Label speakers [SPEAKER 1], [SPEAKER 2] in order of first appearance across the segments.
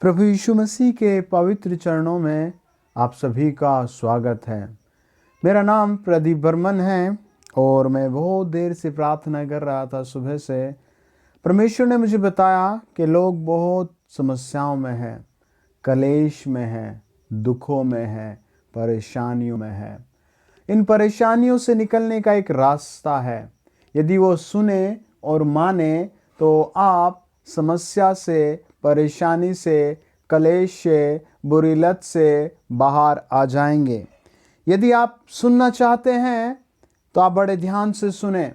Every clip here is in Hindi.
[SPEAKER 1] प्रभु यीशु मसीह के पवित्र चरणों में आप सभी का स्वागत है। मेरा नाम प्रदीप बर्मन है और मैं बहुत देर से प्रार्थना कर रहा था सुबह से। परमेश्वर ने मुझे बताया कि लोग बहुत समस्याओं में हैं, कलेश में हैं, दुखों में हैं, परेशानियों में हैं। इन परेशानियों से निकलने का एक रास्ता है। यदि वो सुने और माने तो आप समस्या से, परेशानी से, कलेश से, बुरी लत से बाहर आ जाएंगे। यदि आप सुनना चाहते हैं तो आप बड़े ध्यान से सुने।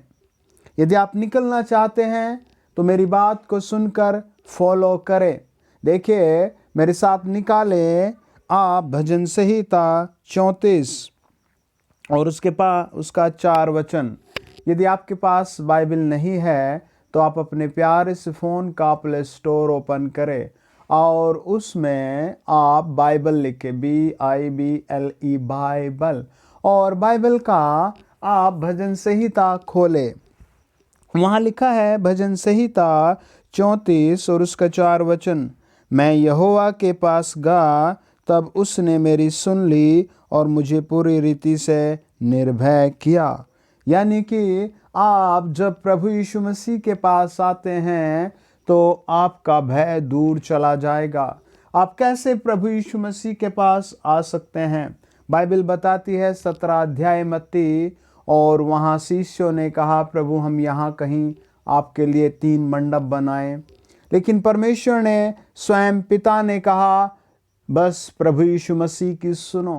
[SPEAKER 1] यदि आप निकलना चाहते हैं तो मेरी बात को सुनकर फॉलो करें। देखिए, मेरे साथ निकालें आप भजन संहिता 34 और उसका 4 वचन। यदि आपके पास बाइबल नहीं है तो आप अपने प्यारे से फ़ोन का प्ले स्टोर ओपन करें और उसमें आप बाइबल लिखे BIBLE बाइबल, और बाइबल का आप भजन संहिता खोलें। वहाँ लिखा है भजन संहिता 34 और उसका 4 वचन। मैं यहोवा के पास गया, तब उसने मेरी सुन ली और मुझे पूरी रीति से निर्भय किया। यानी कि आप जब प्रभु यीशु मसीह के पास आते हैं तो आपका भय दूर चला जाएगा। आप कैसे प्रभु यीशु मसीह के पास आ सकते हैं? बाइबल बताती है 17 अध्याय मत्ती, और वहाँ शिष्यों ने कहा, प्रभु हम यहाँ कहीं आपके लिए 3 मंडप बनाएं। लेकिन परमेश्वर ने, स्वयं पिता ने कहा, बस प्रभु यीशु मसीह की सुनो,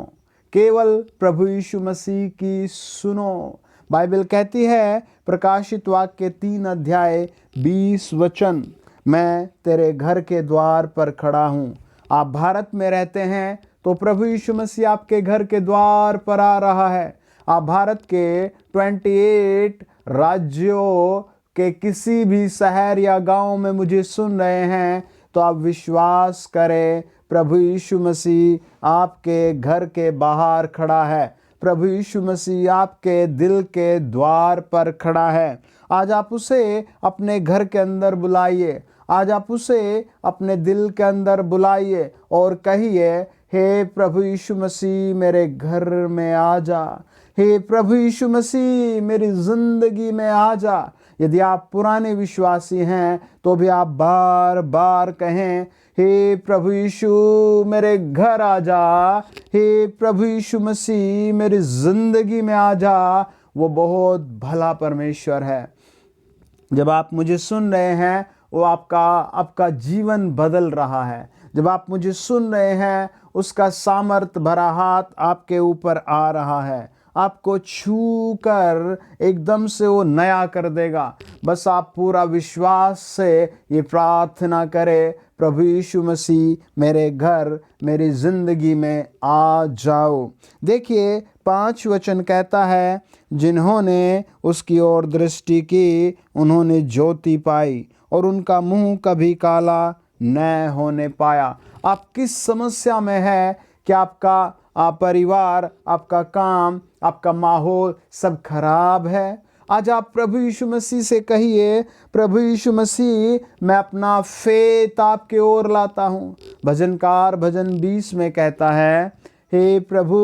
[SPEAKER 1] केवल प्रभु यीशु मसीह की सुनो। बाइबल कहती है प्रकाशित वाक्य 3 अध्याय 20 वचन, मैं तेरे घर के द्वार पर खड़ा हूँ। आप भारत में रहते हैं तो प्रभु यीशु मसीह आपके घर के द्वार पर आ रहा है। आप भारत के 28 राज्यों के किसी भी शहर या गांव में मुझे सुन रहे हैं तो आप विश्वास करें, प्रभु यीशु मसीह आपके घर के बाहर खड़ा है। प्रभु यीशु मसीह आपके दिल के द्वार पर खड़ा है। आज आप उसे अपने घर के अंदर बुलाइए। आज आप उसे अपने दिल के अंदर बुलाइए और कहिए, हे प्रभु यीशु मसीह मेरे घर में आ जा। हे प्रभु यीशु मसीह मेरी जिंदगी में आ जा। यदि आप पुराने विश्वासी हैं तो भी आप बार बार कहें, हे प्रभु यीशु मेरे घर आ जा। हे प्रभु यीशु मसीह मेरी जिंदगी में आ जा। वो बहुत भला परमेश्वर है। जब आप मुझे सुन रहे हैं वो आपका जीवन बदल रहा है। जब आप मुझे सुन रहे हैं उसका सामर्थ भरा हाथ आपके ऊपर आ रहा है। आपको छू कर एकदम से वो नया कर देगा। बस आप पूरा विश्वास से ये प्रार्थना करें, प्रभु यीशु मसीह मेरे घर, मेरी जिंदगी में आ जाओ। देखिए 5 वचन कहता है, जिन्होंने उसकी ओर दृष्टि की उन्होंने ज्योति पाई और उनका मुंह कभी काला न होने पाया। आप किस समस्या में है कि आपका परिवार, आपका काम, आपका माहौल सब खराब है? आज आप प्रभु यीशु मसीह से कहिए, प्रभु यीशु मसीह मैं अपना फेथ आपके ओर लाता हूँ। भजनकार भजन 20 में कहता है, हे प्रभु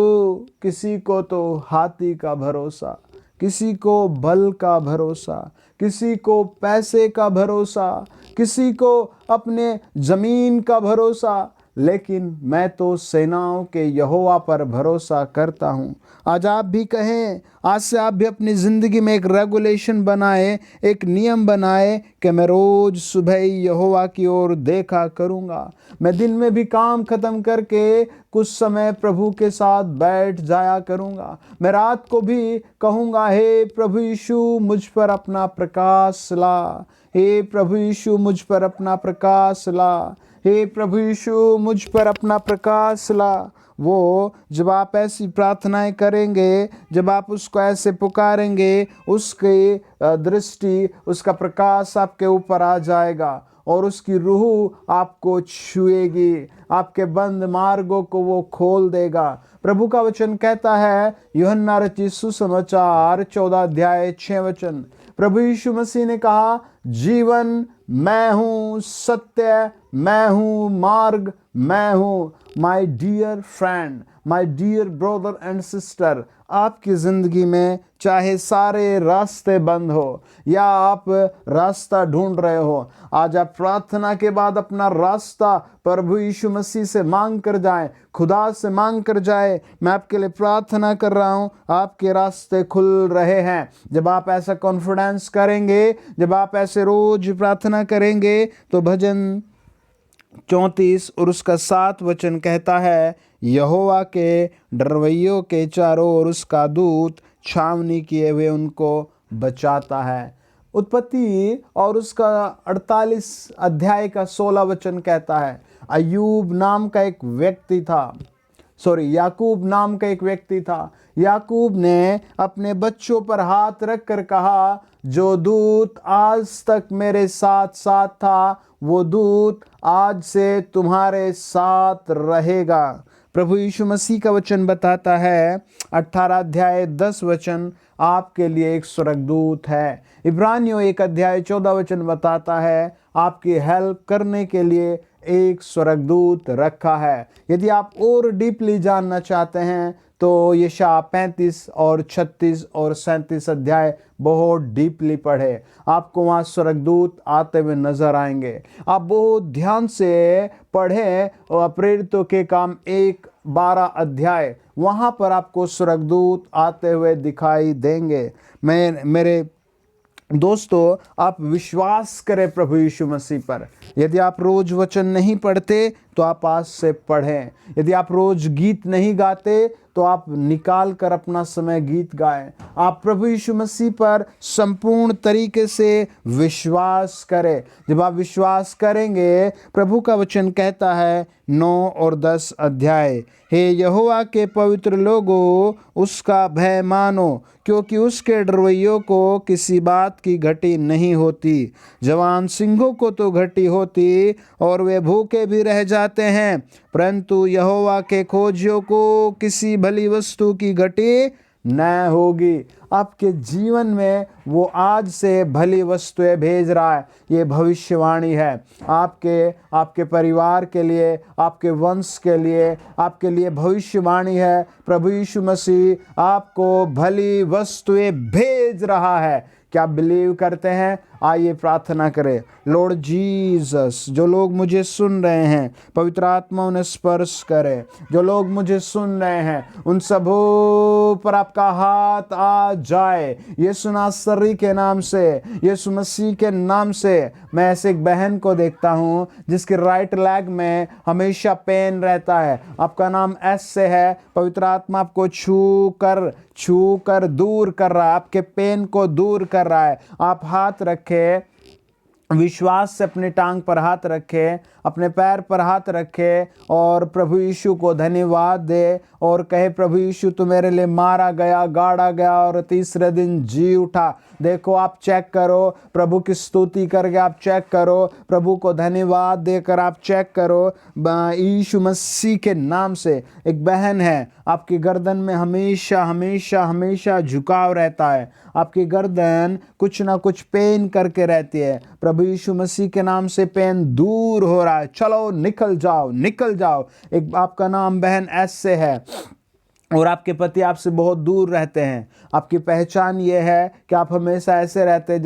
[SPEAKER 1] किसी को तो हाथी का भरोसा, किसी को बल का भरोसा, किसी को पैसे का भरोसा, किसी को अपने जमीन का भरोसा, लेकिन मैं तो सेनाओं के यहोवा पर भरोसा करता हूँ। आज आप भी कहें, आज से आप भी अपनी ज़िंदगी में एक रेगुलेशन बनाए, एक नियम बनाए कि मैं रोज़ सुबह ही यहोवा की ओर देखा करूँगा। मैं दिन में भी काम ख़त्म करके कुछ समय प्रभु के साथ बैठ जाया करूँगा। मैं रात को भी कहूँगा, हे प्रभु यीशु मुझ पर अपना प्रकाश ला। हे प्रभु यीशु मुझ पर अपना प्रकाश ला। हे प्रभु यीशु मुझ पर अपना प्रकाश ला। वो जब आप ऐसी प्रार्थनाएं करेंगे, जब आप उसको ऐसे पुकारेंगे, उसकी दृष्टि, उसका प्रकाश आपके ऊपर आ जाएगा और उसकी रूह आपको छुएगी। आपके बंद मार्गों को वो खोल देगा। प्रभु का वचन कहता है, यूहन्ना रचित सुसमाचार 14 अध्याय 6 वचन, प्रभु यीशु मसीह ने कहा, जीवन मैं हूँ, सत्य मैं हूँ, मार्ग मैं हूँ। My dear friend, my dear brother and sister, आपकी ज़िंदगी में चाहे सारे रास्ते बंद हो या आप रास्ता ढूंढ रहे हो, आज आप प्रार्थना के बाद अपना रास्ता प्रभु यीशु मसीह से मांग कर जाएं, खुदा से मांग कर जाए। मैं आपके लिए प्रार्थना कर रहा हूं, आपके रास्ते खुल रहे हैं। जब आप ऐसा कॉन्फिडेंस करेंगे, जब आप ऐसे रोज प्रार्थना करेंगे, तो भजन 34 और उसका 7 वचन कहता है, यहोवा के डरवैयों के चारों ओर उसका दूत छावनी किए हुए उनको बचाता है। उत्पत्ति और उसका 48 अध्याय का 16 वचन कहता है, अय्यूब नाम का एक व्यक्ति था, याकूब नाम का एक व्यक्ति था। याकूब ने अपने बच्चों पर हाथ रख कर कहा, जो दूत आज तक मेरे साथ साथ था, वो दूत आज से तुम्हारे साथ रहेगा। प्रभु यीशु मसीह का वचन बताता है, 18 अध्याय 10 वचन, आपके लिए एक स्वर्गदूत है। इब्रानियों 1 अध्याय 14 वचन बताता है, आपकी हेल्प करने के लिए एक स्वर्गदूत रखा है। यदि आप और डीपली जानना चाहते हैं तो यशायाह 35 और 36 और 37 अध्याय बहुत डीपली पढ़े, आपको वहाँ स्वर्गदूत आते हुए नजर आएंगे। आप बहुत ध्यान से पढ़ें और प्रेरितों के काम 1-12 अध्याय, वहाँ पर आपको स्वर्गदूत आते हुए दिखाई देंगे। मेरे दोस्तों, आप विश्वास करें प्रभु यीशु मसीह पर। यदि आप रोज वचन नहीं पढ़ते तो आप आज से पढ़ें। यदि आप रोज गीत नहीं गाते तो आप निकाल कर अपना समय गीत गाएं। आप प्रभु यीशु मसीह पर संपूर्ण तरीके से विश्वास करें। जब आप विश्वास करेंगे, प्रभु का वचन कहता है 9 और 10 अध्याय, हे यहोवा के पवित्र लोगों, उसका भय मानो, क्योंकि उसके डरवैयों को किसी बात की घटी नहीं होती। जवान सिंहों को तो घटी होती और वे भूखे भी रह जाते हैं, परंतु यहोवा के खोजियों को किसी भली वस्तु की घटी न होगी। आपके जीवन में वो आज से भली वस्तुएं भेज रहा है। ये भविष्यवाणी है आपके परिवार के लिए, आपके वंश के लिए, आपके लिए भविष्यवाणी है। प्रभु यीशु मसीह आपको भली वस्तुएं भेज रहा है। क्या बिलीव करते हैं? आइए प्रार्थना करें। लॉर्ड जीसस, जो लोग मुझे सुन रहे हैं, पवित्र आत्मा उन्हें स्पर्श करे। जो लोग मुझे सुन रहे हैं, उन सबों पर आपका हाथ आ जाए। यीशु नासरी के नाम से, यीशु मसीह के नाम से। मैं ऐसे एक बहन को देखता हूँ जिसके राइट लेग में हमेशा पेन रहता है। आपका नाम एस से है। पवित्र आत्मा आपको छू कर दूर कर रहा है, आपके पेन को दूर कर रहा है। आप हाथ रखें, विश्वास से अपनी टांग पर हाथ रखे, अपने पैर पर हाथ रखे और प्रभु यीशु को धन्यवाद दे और कहे, प्रभु यीशु तू मेरे लिए मारा गया, गाड़ा गया और तीसरे दिन जी उठा। देखो, आप चेक करो, प्रभु की स्तुति करके आप चेक करो, प्रभु को धन्यवाद देकर आप चेक करो। यीशु मसीह के नाम से एक बहन है, आपकी गर्दन में हमेशा हमेशा हमेशा झुकाव रहता है, आपकी गर्दन कुछ ना कुछ पेन करके रहती है। प्रभु यीशु मसीह के नाम से पेन दूर हो रहा है। चलो निकल जाओ, निकल जाओ। एक आपका नाम बहन एस से है और आपके पति आपसे बहुत दूर रहते हैं। आपकी पहचान ये है कि आप हमेशा ऐसे रहते हैं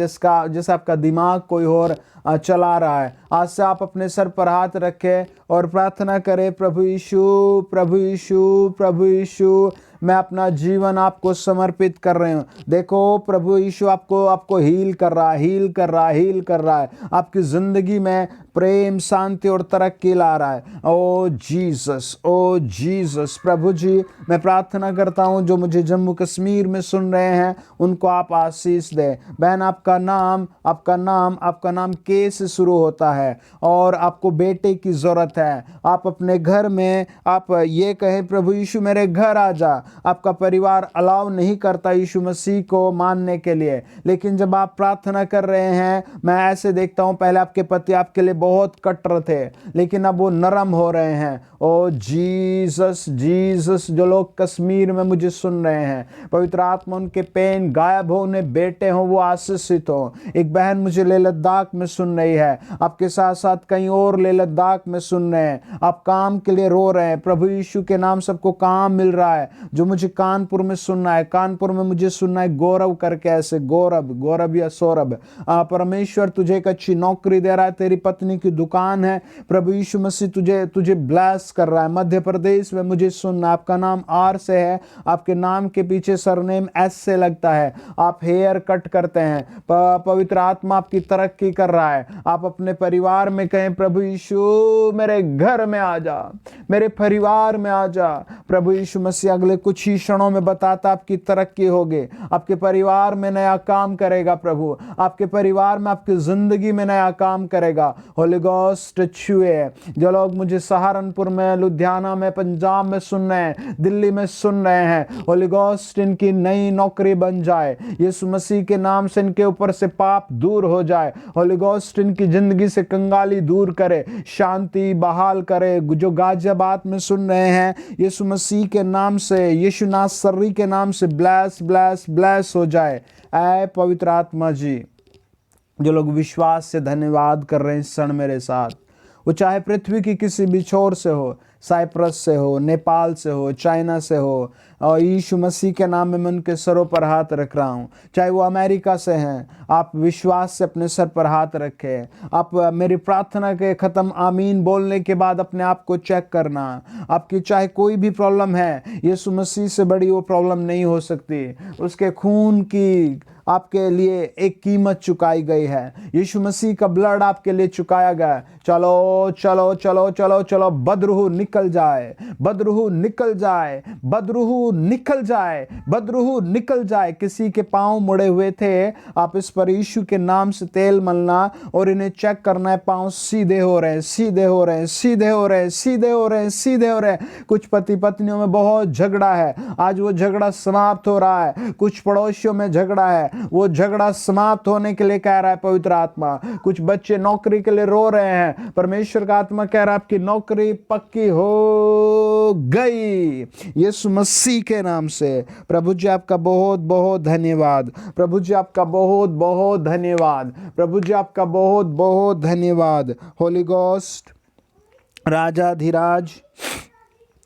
[SPEAKER 1] जैसे आपका दिमाग कोई और चला रहा है। आज से आप अपने सर पर हाथ रखें और प्रार्थना करें, प्रभु यीशु, प्रभु यीशु, प्रभु यीशु, मैं अपना जीवन आपको समर्पित कर रही हूँ। देखो, प्रभु यीशु आपको हील कर रहा है, हील कर रहा है, हील कर रहा है। आपकी ज़िंदगी में प्रेम, शांति और तरक्की ला रहा है। ओ जीसस, ओ जीसस। प्रभु जी, मैं प्रार्थना करता हूँ जो मुझे जम्मू कश्मीर में सुन रहे हैं, उनको आप आशीष दें। बहन, आपका नाम के से शुरू होता है और आपको बेटे की ज़रूरत है। आप अपने घर में आप ये कहें, प्रभु यीशु मेरे घर आ जा। आपका परिवार अलाउ नहीं करता यीशु मसीह को मानने के लिए। लेकिन जब आप प्रार्थना कर रहे हैं, मैं ऐसे देखता हूं, पहले आपके पति आपके लिए बहुत कट्टर थे, लेकिन अब वो नरम हो रहे हैं। ओ जीसस जीसस, जो लोग कश्मीर में मुझे सुन रहे हैं, पवित्र आत्मा उनके पेन गायब हो, उन्हें बेटे हो, वो आशीषित हो। एक बहन मुझे लेह लद्दाख में सुन रही है, आपके साथ साथ कहीं और लेह लद्दाख में सुन रहे हैं, आप काम के लिए रो रहे हैं, प्रभु यीशु के नाम सबको काम मिल रहा है। जो मुझे कानपुर में सुनना है, कानपुर में मुझे सुनना है गौरव करके, ऐसे गौरव या सौरभ, परमेश्वर तुझे एक अच्छी नौकरी दे रहा है, तेरी पत्नी की दुकान है, प्रभु यीशु मसीह तुझे ब्लेस कर रहा है। मध्य प्रदेश में मुझे सुनना, आपका नाम आर से है, आपके नाम के पीछे सरनेम एस से लगता है, आप हेयर कट करते हैं, पवित्र आत्मा आपकी तरक्की कर रहा है। आप अपने परिवार में कहें, प्रभु यीशु मेरे घर में आ जा, मेरे परिवार में आ जा। प्रभु यीशु मसीह अगले कुछ ही क्षणों में बताता आपकी तरक्की होगी, आपके परिवार में नया काम करेगा प्रभु, आपके परिवार में, आपकी जिंदगी में नया काम करेगा। होली गोस्ट छुए। जो लोग मुझे सहारनपुर में, लुधियाना में, पंजाब में सुन रहे हैं, दिल्ली में सुन रहे हैं, होली गोस्ट इनकी नई नौकरी बन जाए, यीशु मसीह के नाम से इनके ऊपर से पाप दूर हो जाए, होली गोस्ट इनकी जिंदगी से कंगाली दूर करे, शांति बहाल करे। जो गाजियाबाद में सुन रहे हैं, यीशु मसीह के नाम से, यीशु नासरी के नाम से ब्लेस ब्लेस ब्लेस हो जाए। ऐ पवित्र आत्मा जी, जो लोग विश्वास से धन्यवाद कर रहे हैं इस क्षण मेरे साथ, वो चाहे पृथ्वी की किसी भी छोर से हो, साइप्रस से हो, नेपाल से हो, चाइना से हो, और यीशु मसीह के नाम में मैं उनके सरों पर हाथ रख रहा हूँ। चाहे वो अमेरिका से हैं, आप विश्वास से अपने सर पर हाथ रखें। आप मेरी प्रार्थना के ख़त्म आमीन बोलने के बाद अपने आप को चेक करना। आपकी चाहे कोई भी प्रॉब्लम है, यीशु मसीह से बड़ी वो प्रॉब्लम नहीं हो सकती। उसके खून की आपके लिए एक कीमत चुकाई गई है, यीशु मसीह का ब्लड आपके लिए चुकाया गया। चलो चलो चलो चलो चलो, बदरूह निकल जाए, बदरूह निकल जाए, बदरूह निकल जाए, बदरूह निकल जाए। किसी के पांव मुड़े हुए थे, आप इस पर यीशु के नाम से तेल मलना और इन्हें चेक करना है, पांव सीधे हो रहे हैं, सीधे हो रहे हैं, सीधे हो रहे हैं, सीधे हो रहे हैं, सीधे हो रहे हैं। कुछ पति पत्नियों में बहुत झगड़ा है, आज वो झगड़ा समाप्त हो रहा है। कुछ पड़ोसियों में झगड़ा है, वो झगड़ा समाप्त होने के लिए कह रहा है पवित्र आत्मा। कुछ बच्चे नौकरी के लिए रो रहे हैं, परमेश्वर का आत्मा कह रहा है आपकी नौकरी पक्की हो गई यीशु मसीह के नाम से। प्रभु जी आपका बहुत बहुत धन्यवाद, प्रभु जी आपका बहुत बहुत धन्यवाद, प्रभु जी आपका बहुत बहुत धन्यवाद। होली गोस्ट राजाधिराज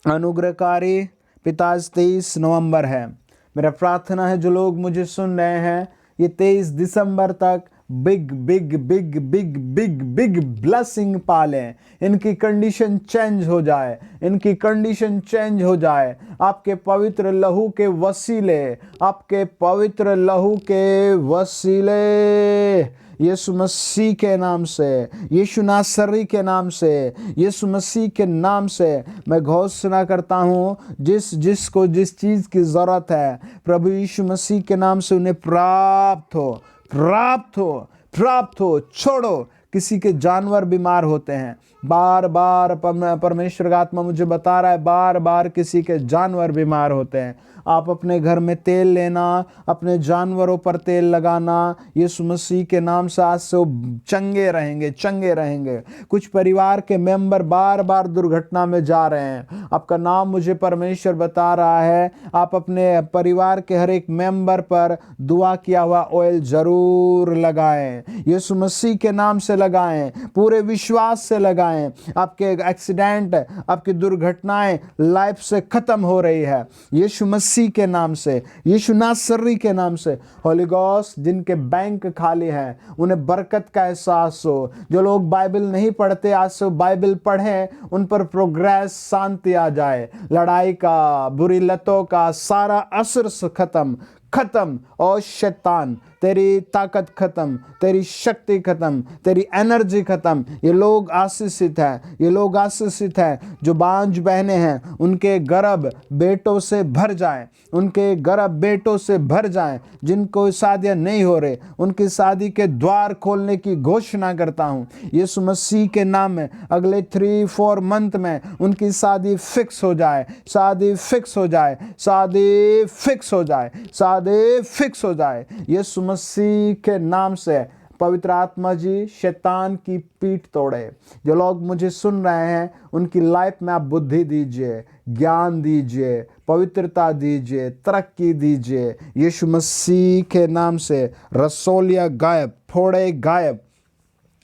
[SPEAKER 1] अनुग्रहकारी पिता, 23 नवंबर है। मेरा प्रार्थना है जो लोग मुझे सुन रहे हैं, ये 23 दिसंबर तक big big big big big big blessing पालें, इनकी कंडीशन चेंज हो जाए, इनकी कंडीशन चेंज हो जाए। आपके पवित्र लहू के वसीले, आपके पवित्र लहू के वसीले, यीशु मसीह के नाम से, यीशु नासरी के नाम से, यीशु मसीह के नाम से मैं घोषणा करता हूँ, जिसको जिस चीज़ की ज़रूरत है, प्रभु यीशु मसीह के नाम से उन्हें प्राप्त हो, प्राप्त हो, प्राप्त हो। छोड़ो, किसी के जानवर बीमार होते हैं, बार बार परमेश्वर का आत्मा मुझे बता रहा है, बार बार किसी के जानवर बीमार होते हैं। आप अपने घर में तेल लेना, अपने जानवरों पर तेल लगाना, यीशु मसीह के नाम से आज से वो चंगे रहेंगे, चंगे रहेंगे। कुछ परिवार के मेंबर बार बार दुर्घटना में जा रहे हैं, आपका नाम मुझे परमेश्वर बता रहा है, आप अपने परिवार के हर एक मेंबर पर दुआ किया हुआ ऑयल जरूर लगाएं, यीशु मसीह के नाम से लगाएं, पूरे विश्वास से लगाएं। आपके एक्सीडेंट, आपकी दुर्घटनाएं लाइफ से खत्म हो रही है यीशु मसीह के नाम से, यीशु नासरी के नाम से। होली गोस्ट, जिनके बैंक खाली हैं उन्हें बरकत का एहसास हो। जो लोग बाइबल नहीं पढ़ते, आज से बाइबल पढ़ें, उन पर प्रोग्रेस, शांति आ जाए। लड़ाई का, बुरी लतों का सारा असर खत्म खत्म, और शैतान तेरी ताकत खत्म, तेरी शक्ति खत्म, तेरी एनर्जी खत्म। ये लोग आशीषित है, ये लोग आशीषित है। जो बांझ बहनें हैं उनके गर्भ बेटों से भर जाए, उनके गर्भ बेटों से भर जाए। जिनको शादियां नहीं हो रहे उनकी शादी के द्वार खोलने की घोषणा करता हूं यीशु मसीह के नाम में। अगले 3-4 मंथ में उनकी शादी फिक्स हो जाए, शादी फिक्स हो जाए, शादी फिक्स हो जाए, शादी फिक्स हो जाए यीशु मसीह के नाम से। पवित्र आत्मा जी शैतान की पीठ तोड़े। जो लोग मुझे सुन रहे हैं उनकी लाइफ में आप बुद्धि दीजिए, ज्ञान दीजिए, पवित्रता दीजिए, तरक्की दीजिए यीशु मसीह के नाम से। रसोलिया गायब, फोड़े गायब,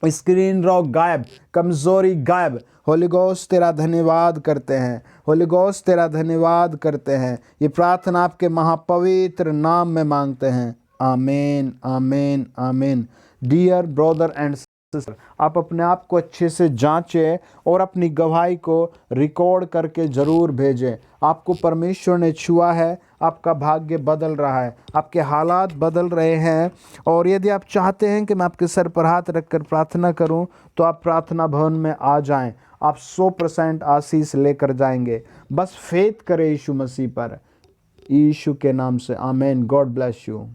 [SPEAKER 1] स्क्रीन रॉक गायब, कमजोरी गायब। होली गोस्ट तेरा धन्यवाद करते हैं, होली गोस्ट तेरा धन्यवाद करते हैं। ये प्रार्थना आपके महापवित्र नाम में मांगते हैं। आमीन, आमीन, आमीन। डियर ब्रदर एंड सिस्टर, आप अपने आप को अच्छे से जांचें और अपनी गवाही को रिकॉर्ड करके ज़रूर भेजें। आपको परमेश्वर ने छुआ है, आपका भाग्य बदल रहा है, आपके हालात बदल रहे हैं। और यदि आप चाहते हैं कि मैं आपके सर पर हाथ रखकर प्रार्थना करूं, तो आप प्रार्थना भवन में आ जाएं। आप 100% आशीष लेकर जाएंगे। बस फेथ करें यीशु मसीह पर, यीशु के नाम से। आमीन। God bless you.